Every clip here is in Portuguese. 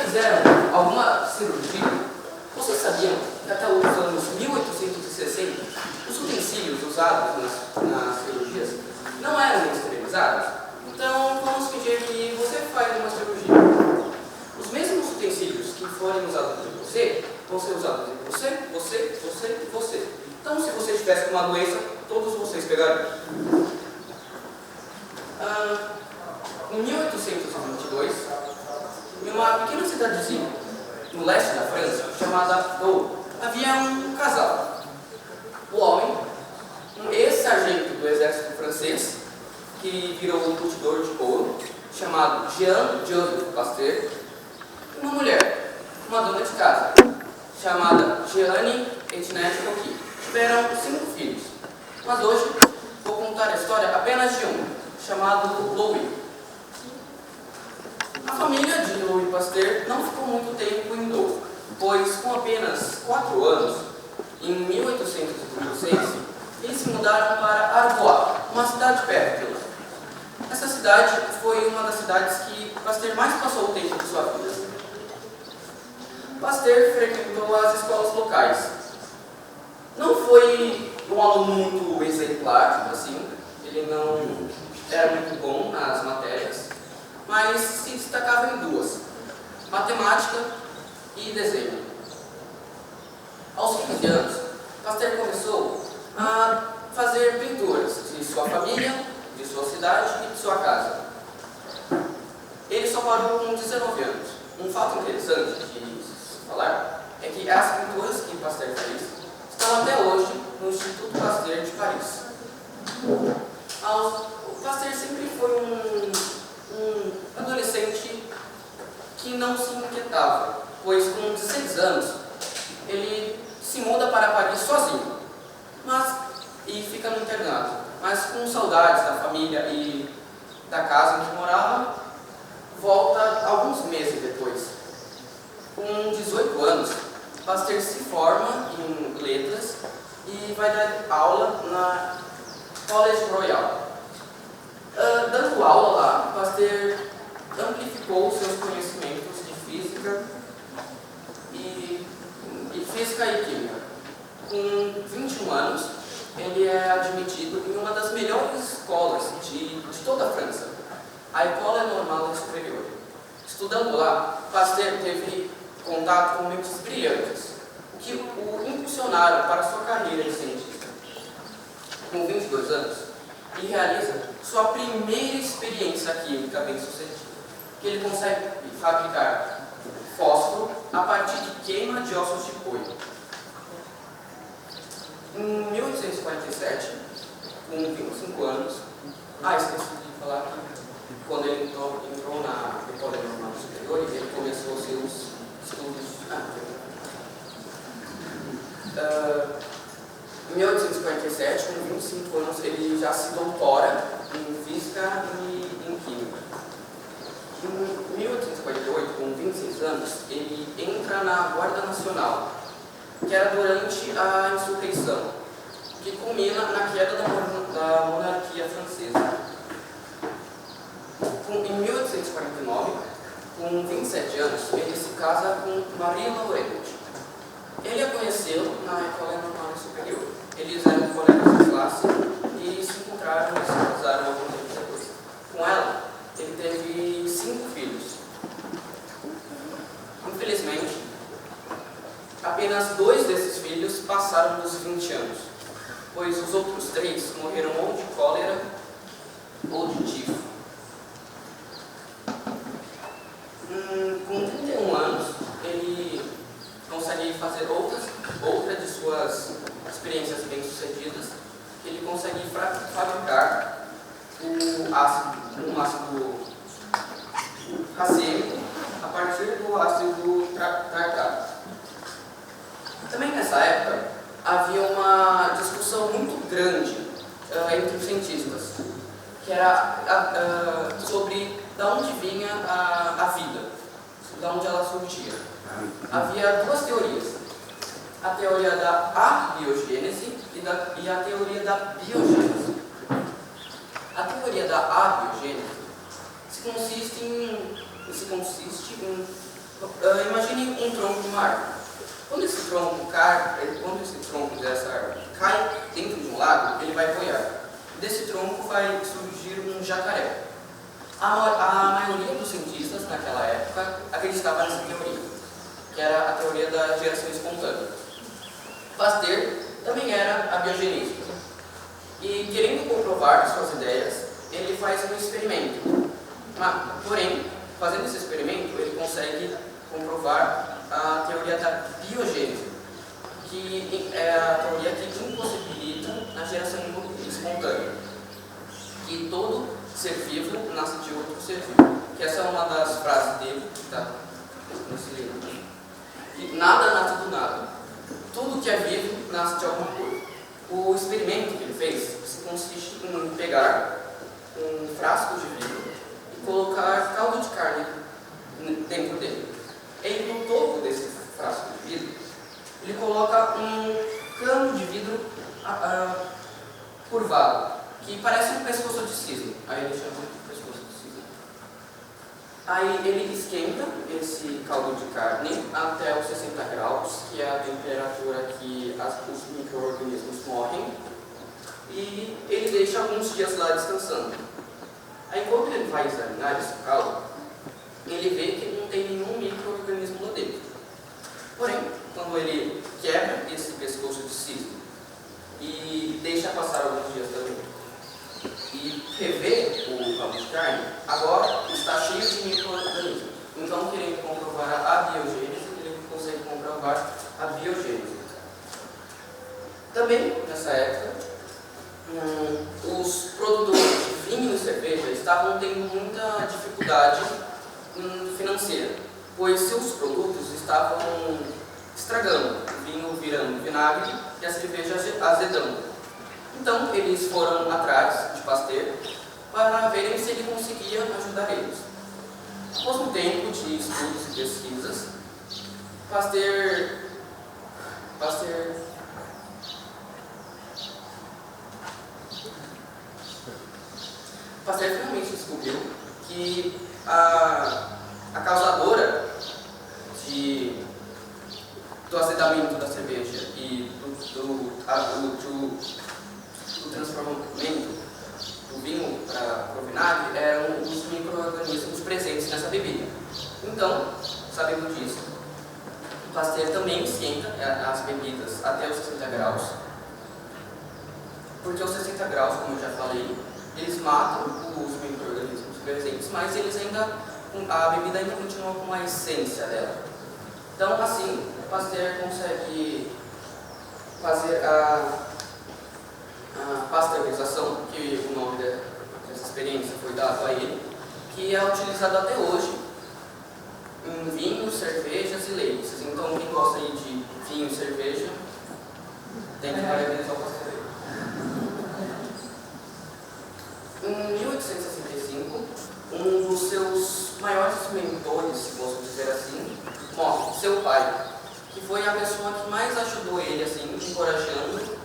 fizeram alguma cirurgia, vocês sabiam que até os anos 1860 os utensílios usados nas cirurgias não eram esterilizados? Então, vamos fingir que você faz uma cirurgia. Os mesmos utensílios que forem usados em você vão ser usados em você, você, você e você. Então, se você estivesse com uma doença, todos vocês pegariam. Em 1822, em uma pequena cidadezinha no leste da França, chamada Douro, havia um casal. O homem, um ex-sargento do exército francês, que virou um curtidor de ouro, chamado Jean-Joseph Pasteur, e uma mulher, uma dona de casa, chamada Jeanne Etienne Coquille. Tiveram 5 filhos, mas hoje vou contar a história apenas de um, chamado Louis. A família de Louis Pasteur não ficou muito tempo em Douro, pois com apenas 4 anos, em 1836, eles se mudaram para Arbois, uma cidade perto de lá. Essa cidade foi uma das cidades que Pasteur mais passou o tempo de sua vida. Pasteur frequentou as escolas locais. Não foi um aluno muito exemplar, assim, ele não era muito bom nas matérias, mas se destacava em 2, matemática e desenho. Aos 15 anos, Pasteur começou a fazer pinturas de sua família, de sua cidade e de sua casa. Ele só parou com 19 anos. Um fato interessante de falar é que as pinturas que Pasteur fez estão até hoje no Instituto Pasteur de Paris. O Pasteur sempre foi um adolescente que não se inquietava, pois com 16 anos ele se muda para Paris sozinho, e fica no internato, mas com saudades da família e da casa onde morava, volta alguns meses depois. Com 18 anos, Pasteur se forma em letras e vai dar aula na Collège Royal. Dando aula lá, Pasteur amplificou seus conhecimentos de física e química. Com 21 anos, ele é admitido em uma das melhores escolas de toda a França, a École Normale Supérieure. Estudando lá, Pasteur teve contato com mentes brilhantes, o que o impulsionaram para sua carreira de cientista. Com 22 anos, ele realiza sua primeira experiência química bem-sucedida, que ele consegue fabricar fósforo a partir de queima de ossos de boi. Em 1847, com 25 anos, esqueci de falar que quando ele entrou na École Normale Supérieure, ele começou seus estudos. Em 1847, com 25 anos, ele já se doutora em física e em química. Em 1848, com 26 anos, ele entra na Guarda Nacional, que era durante a insurreição, que culmina na queda da monarquia francesa. Em 1849, com 27 anos, ele se casa com Marie Laurent. Ele a conheceu na École Normale Supérieure. Eles eram colegas de classe e se encontraram e se casaram alguns anos depois. Com ela, ele teve 5 filhos. Infelizmente, apenas 2 desses filhos passaram dos 20 anos, pois os outros 3 morreram ou de cólera ou de tifo. Com 31 anos, ele consegue fazer outra de suas experiências bem-sucedidas, que ele consegue fabricar um ácido racêmico a partir do ácido tartárico. Também nessa época, havia uma discussão muito grande entre os cientistas, que era sobre de onde vinha a vida, de onde ela surgia. Havia 2 teorias, a teoria da abiogênese e a teoria da biogênese. A teoria da abiogênese consiste em Imagine um tronco de uma árvore. Quando esse tronco dessa árvore cai dentro de um lago, ele vai boiar. Desse tronco vai surgir um jacaré. A maioria dos cientistas naquela época acreditava nessa teoria, que era a teoria da geração espontânea. Pasteur também era abiogenístico. E, querendo comprovar suas ideias, ele faz um experimento. Porém, fazendo esse experimento, ele consegue comprovar a teoria da biogênese, que é a teoria que impossibilita a geração espontânea, que todo ser vivo nasce de outro ser vivo. Que essa é uma das frases dele, que está nesse livro. Que nada nasce do nada. Tudo que é vivo nasce de alguma coisa. O experimento que ele fez consiste em pegar um frasco de vidro e colocar caldo de carne dentro dele. E no topo desse frasco de vidro, ele coloca um cano de vidro curvado, que parece um pescoço de cisne. Aí ele chama de pescoço de cisne. Aí ele esquenta esse caldo de carne até os 60 graus, que é a temperatura que os micro-organismos morrem, e ele deixa alguns dias lá descansando. Aí quando ele vai examinar esse caldo, ele vê que não tem nenhum micro-organismo lá dentro. Porém, quando ele quebra esse pescoço de cisne e deixa passar alguns dias também, e revê o caldo de carne, agora está cheio de micro-organismos. Então, querendo comprovar a biogênese, ele consegue comprovar a biogênese. Também, nessa época, os produtores de vinho e cerveja estavam tendo muita dificuldade financeira, pois seus produtos estavam estragando, o vinho virando vinagre e a cerveja azedando. Então, eles foram atrás de Pasteur para verem se ele conseguia ajudar eles. Após um tempo de estudos e pesquisas, Pasteur finalmente descobriu que a causadora do azedamento da cerveja e do transformamento do vinho para o vinagre eram os micro-organismos presentes nessa bebida. Então, sabendo disso, o Pasteur também esquenta as bebidas até os 60 graus, porque aos 60 graus, como eu já falei, eles matam os micro-organismos presentes, mas a bebida ainda continua com a essência dela. Então, assim, o Pasteur consegue fazer a pasteurização, que o nome dessa experiência foi dado a ele, que é utilizado até hoje em vinhos, cervejas e leites. Então, quem gosta aí de vinho e cerveja tem que parabenizar o Pasteur. Em 1865, um dos seus maiores mentores, se posso dizer assim, morre, seu pai, que foi a pessoa que mais ajudou ele, assim, encorajando,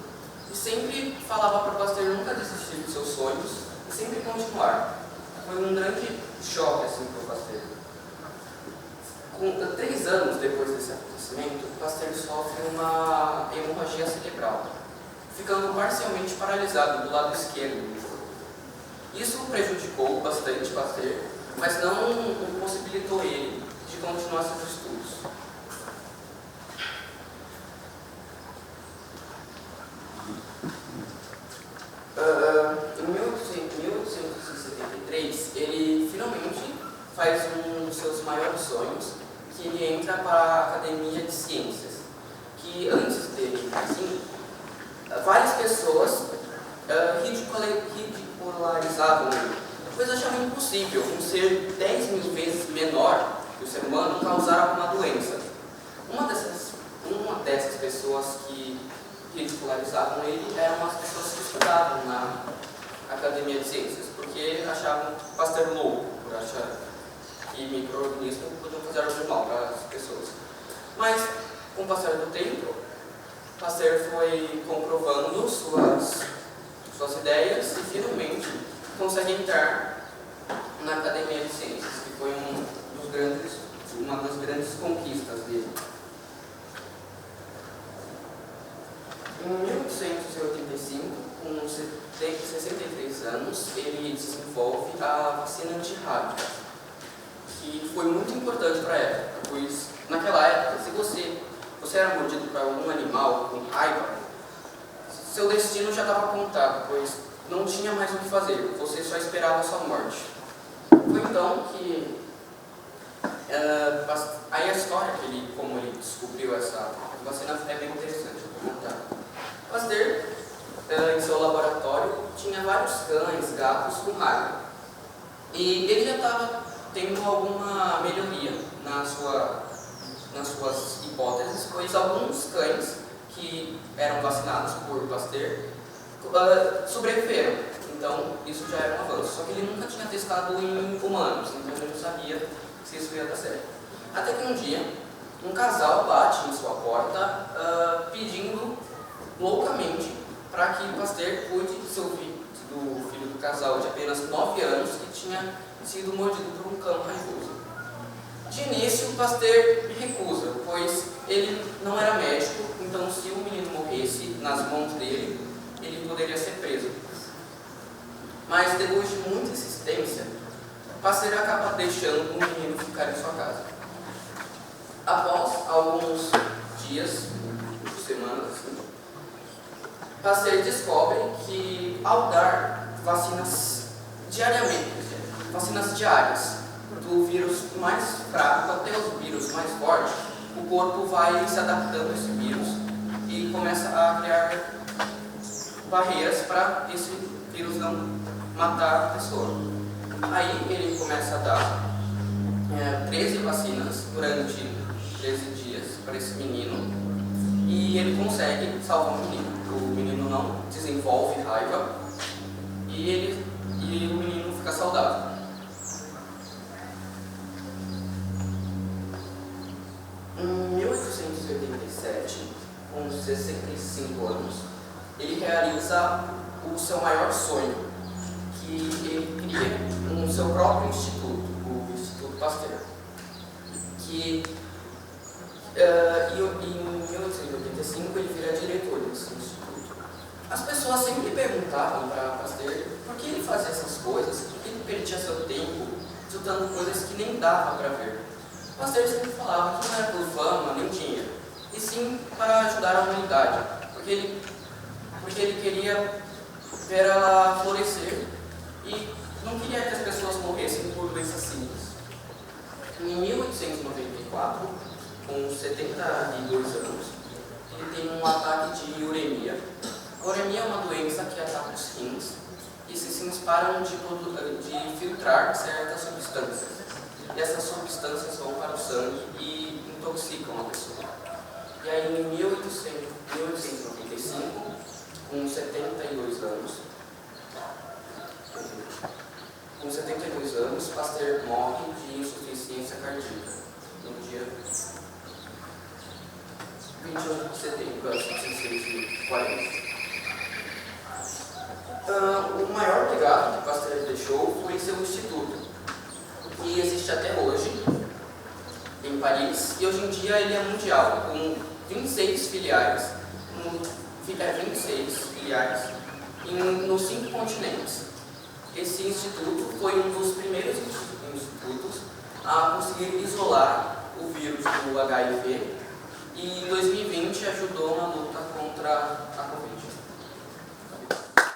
e sempre falava para o Pasteur nunca desistir dos seus sonhos e sempre continuar. Foi um grande choque assim, para o Pasteur. 3 anos depois desse acontecimento, o Pasteur sofre uma hemorragia cerebral, ficando parcialmente paralisado do lado esquerdo do corpo. Isso prejudicou bastante Pasteur, mas não impossibilitou ele de continuar seus estudos. Em 1873, ele finalmente faz um dos seus maiores sonhos, que ele entra para a Academia de Ciências, que antes dele, assim, várias pessoas ridicularizavam ele, pois achavam impossível um ser 10.000 vezes menor que o ser humano causar alguma doença. Uma dessas pessoas que ridicularizavam ele eram as pessoas que estudavam na Academia de Ciências, porque achavam Pasteur louco, por achar que micro-organismos podiam fazer algo mal para as pessoas. Mas, com o passar do tempo, Pasteur foi comprovando suas ideias e finalmente consegue entrar na Academia de Ciências, que foi uma uma das grandes conquistas dele. Em 1885, com 63 anos, ele desenvolve a vacina antirrábica, que foi muito importante para a época, pois naquela época, se você era mordido por algum animal com raiva, seu destino já estava contado, pois não tinha mais o que fazer, você só esperava a sua morte. Foi então que aí a história como ele descobriu essa vacina é bem interessante, eu vou contar. Pasteur, em seu laboratório, tinha vários cães, gatos com raiva. E ele já estava tendo alguma melhoria nas suas hipóteses, pois alguns cães que eram vacinados por Pasteur sobreviveram. Então, isso já era um avanço. Só que ele nunca tinha testado em humanos, então ele não sabia se isso ia dar certo. Até que um dia, um casal bate em sua porta pedindo loucamente para que Pasteur cuide do filho do casal de apenas 9 anos que tinha sido mordido por um cão raivoso. De início, Pasteur recusa, pois ele não era médico, então se o menino morresse nas mãos dele, ele poderia ser preso. Mas depois de muita insistência, Pasteur acaba deixando o menino ficar em sua casa. Após alguns dias, semanas, Pasteur descobre que ao dar vacinas diárias, do vírus mais fraco até os vírus mais fortes, o corpo vai se adaptando a esse vírus e começa a criar barreiras para esse vírus não matar a pessoa. Aí ele começa a dar 13 vacinas durante 13 dias para esse menino e ele consegue salvar o menino. O menino não desenvolve raiva e o menino fica saudável. Em 1887, com 65 anos, ele realiza o seu maior sonho, que ele cria seu próprio instituto, o Instituto Pasteur, que em 1885 ele vira diretor desse instituto. As pessoas sempre perguntavam para Pasteur por que ele fazia essas coisas, por que ele perdia seu tempo estudando coisas que nem dava para ver. Pasteur sempre falava que não era por fama nem dinheiro, e sim para ajudar a humanidade, porque ele queria ver ela florescer e não queria que as pessoas morressem por doenças simples. Em 1894, com 72 anos, ele tem um ataque de uremia. A uremia é uma doença que ataca os rins e esses rins param de filtrar certas substâncias. E essas substâncias vão para o sangue e intoxicam a pessoa. E aí, em 1895, com 72 anos, Pasteur morre de insuficiência cardíaca, no dia 21 de setembro de 1940. O maior legado que Pasteur deixou foi seu instituto, que existe até hoje em Paris, e hoje em dia ele é mundial, com 26 filiais, nos 5 continentes. Esse instituto foi um dos primeiros institutos a conseguir isolar o vírus do HIV e em 2020 ajudou na luta contra a Covid.